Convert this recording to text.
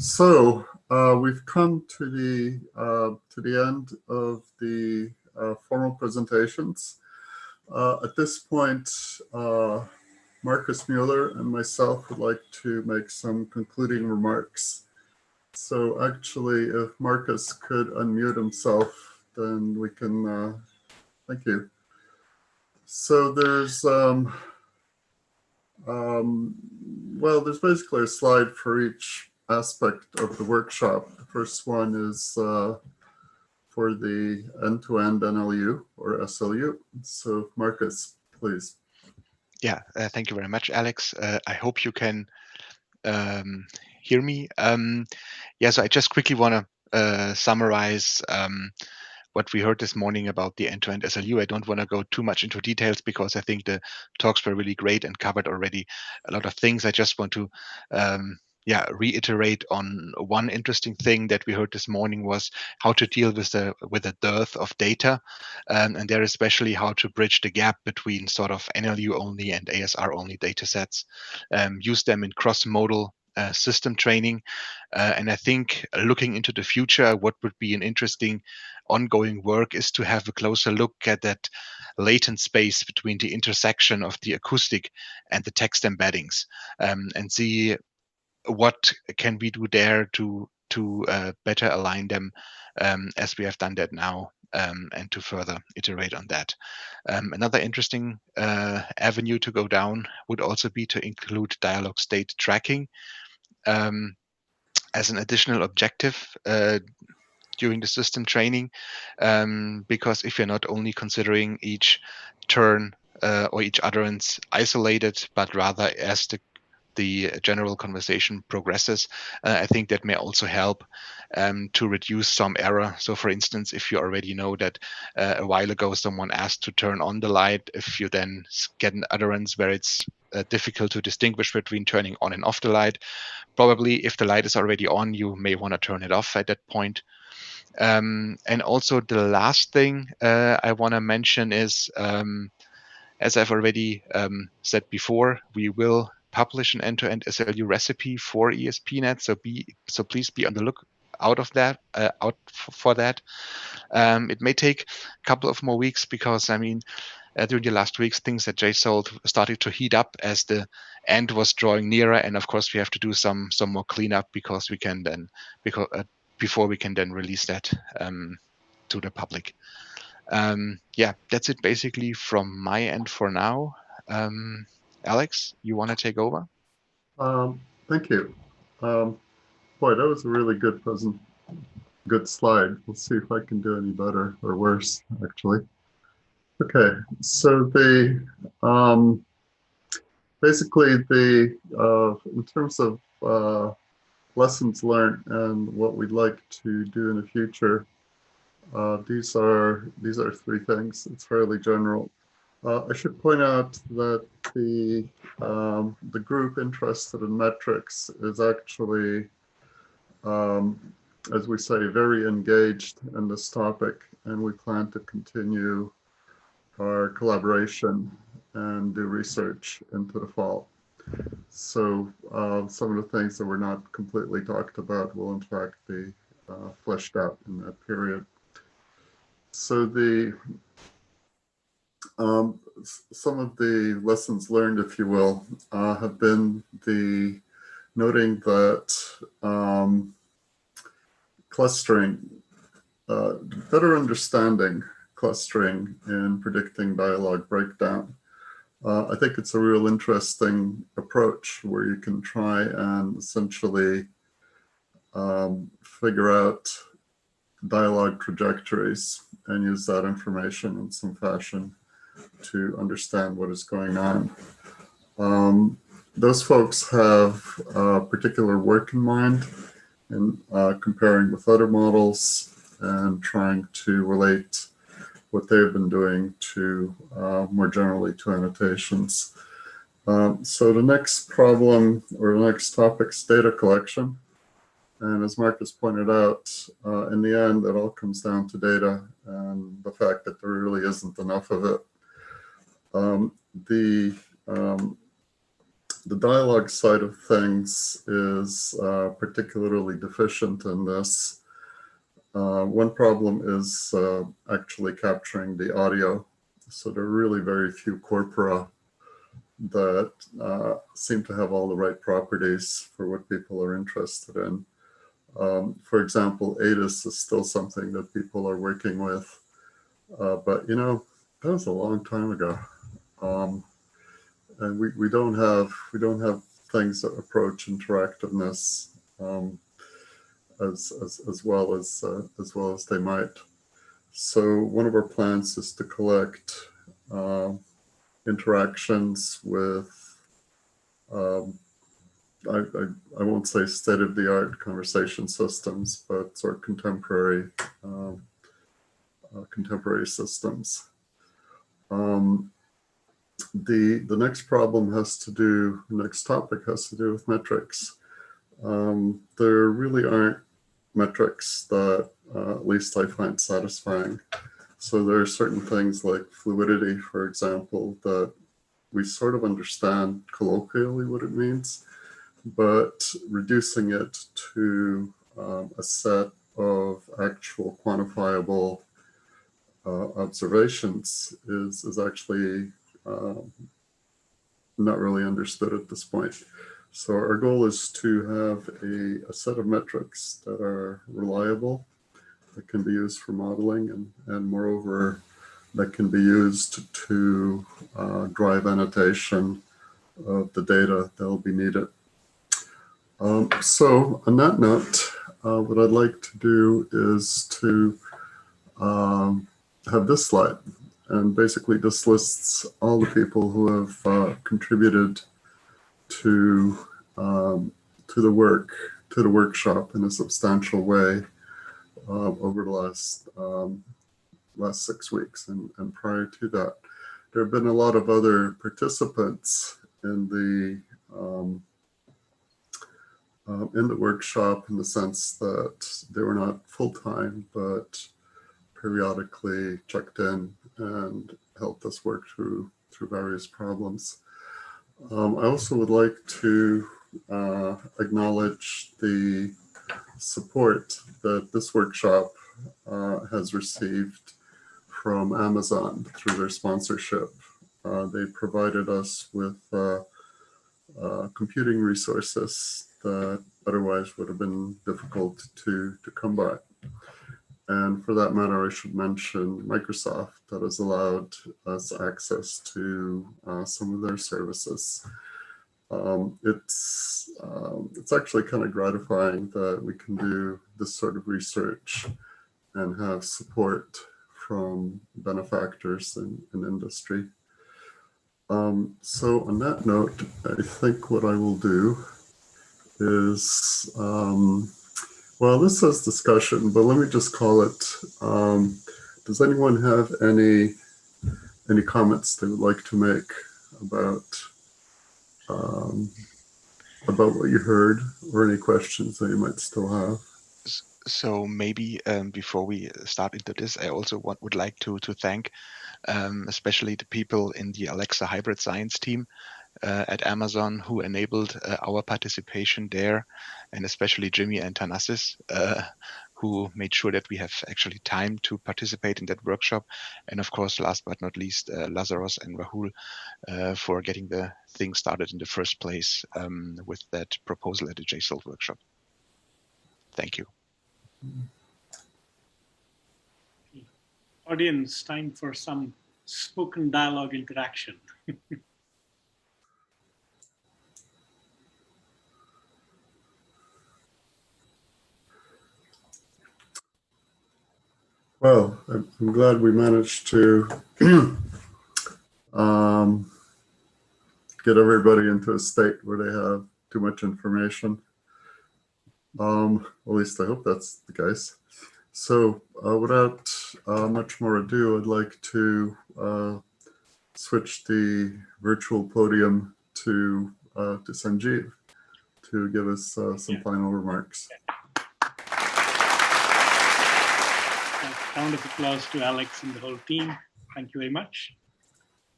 So we've come to the end of the formal presentations. At this point, Marcus Mueller and myself would like to make some concluding remarks. So actually, if Marcus could unmute himself, then we can, thank you. So there's, well, there's basically a slide for each aspect of the workshop. The first one is for the end-to-end NLU or SLU. So Marcus, please. Yeah, thank you very much, Alex. I hope you can hear me. Yeah, so I just quickly want to summarize what we heard this morning about the end-to-end SLU. I don't want to go too much into details because I think the talks were really great and covered already a lot of things. I just want to reiterate on one interesting thing that we heard this morning was how to deal with the dearth of data, and there especially how to bridge the gap between sort of NLU only and ASR only data sets, use them in cross-modal system training. And I think looking into the future, what would be an interesting ongoing work is to have a closer look at that latent space between the intersection of the acoustic and the text embeddings, and see what can we do there to better align them as we have done that now, and to further iterate on that. Another interesting avenue to go down would also be to include dialogue state tracking as an additional objective during the system training, because if you're not only considering each turn or each utterance isolated, but rather as the general conversation progresses, I think that may also help to reduce some error. So for instance, if you already know that a while ago someone asked to turn on the light, if you then get an utterance where it's difficult to distinguish between turning on and off the light, probably if the light is already on, you may want to turn it off at that point. And also the last thing I want to mention is, as I've already said before, we will publish an end-to-end SLU recipe for ESP.NET. So please be on the lookout for that. It may take a couple of more weeks because during the last weeks, things at JSALT started to heat up as the end was drawing nearer, and of course we have to do some more cleanup before we can then release that to the public. Yeah, that's it basically from my end for now. Alex, you want to take over? Thank you. Boy, that was a really good slide. We'll see if I can do any better or worse, actually. Okay, so basically in terms of lessons learned and what we'd like to do in the future, these are three things. It's fairly general. I should point out that the group interested in metrics is actually, as we say, very engaged in this topic, and we plan to continue our collaboration and do research into the fall. So some of the things that were not completely talked about will in fact be fleshed out in that period. So some of the lessons learned, if you will, have been noting that clustering, better understanding clustering in predicting dialogue breakdown. I think it's a real interesting approach where you can try and essentially figure out dialogue trajectories and use that information in some fashion to understand what is going on. Those folks have particular work in mind in comparing with other models and trying to relate what they've been doing to more generally to annotations. So the next problem or the next topic is data collection. And as Marcus pointed out, in the end, it all comes down to data and the fact that there really isn't enough of it. The dialogue side of things is particularly deficient in this. One problem is actually capturing the audio. So there are really very few corpora that seem to have all the right properties for what people are interested in. For example, ADIS is still something that people are working with, but you know, that was a long time ago. And we don't have things that approach interactiveness as well as they might. So one of our plans is to collect interactions with I won't say state-of-the-art conversation systems, but sort of contemporary systems. The next problem has to do, next topic has to do with metrics. There really aren't metrics that at least I find satisfying. So there are certain things like fluidity, for example, that we sort of understand colloquially what it means, but reducing it to a set of actual quantifiable observations is actually not really understood at this point. So our goal is to have a set of metrics that are reliable, that can be used for modeling, and moreover, that can be used to drive annotation of the data that will be needed. So on that note, what I'd like to do is to have this slide. And basically this lists all the people who have contributed to the workshop in a substantial way over the last 6 weeks. And prior to that, there have been a lot of other participants in the workshop, in the sense that they were not full-time, but periodically checked in and helped us work through various problems. I also would like to acknowledge the support that this workshop has received from Amazon through their sponsorship. They provided us with computing resources that otherwise would have been difficult to come by. And for that matter, I should mention Microsoft, that has allowed us access to some of their services. It's actually kind of gratifying that we can do this sort of research and have support from benefactors in industry. So on that note, I think what I will do is, well, this says discussion, but let me just call it, does anyone have any comments they would like to make about what you heard, or any questions that you might still have? So maybe before we start into this, I also would like to thank especially the people in the Alexa Hybrid Science team at Amazon who enabled our participation there, and especially Jimmy and Thanasis, who made sure that we have actually time to participate in that workshop. And of course, last but not least, Lazarus and Rahul for getting the thing started in the first place with that proposal at the JSALT workshop. Thank you. Audience, time for some spoken dialogue interaction. Well, I'm glad we managed to get everybody into a state where they have too much information. At least I hope that's the case. So without much more ado, I'd like to switch the virtual podium to Sanjeev to give us some final remarks. A round of applause to Alex and the whole team. Thank you very much.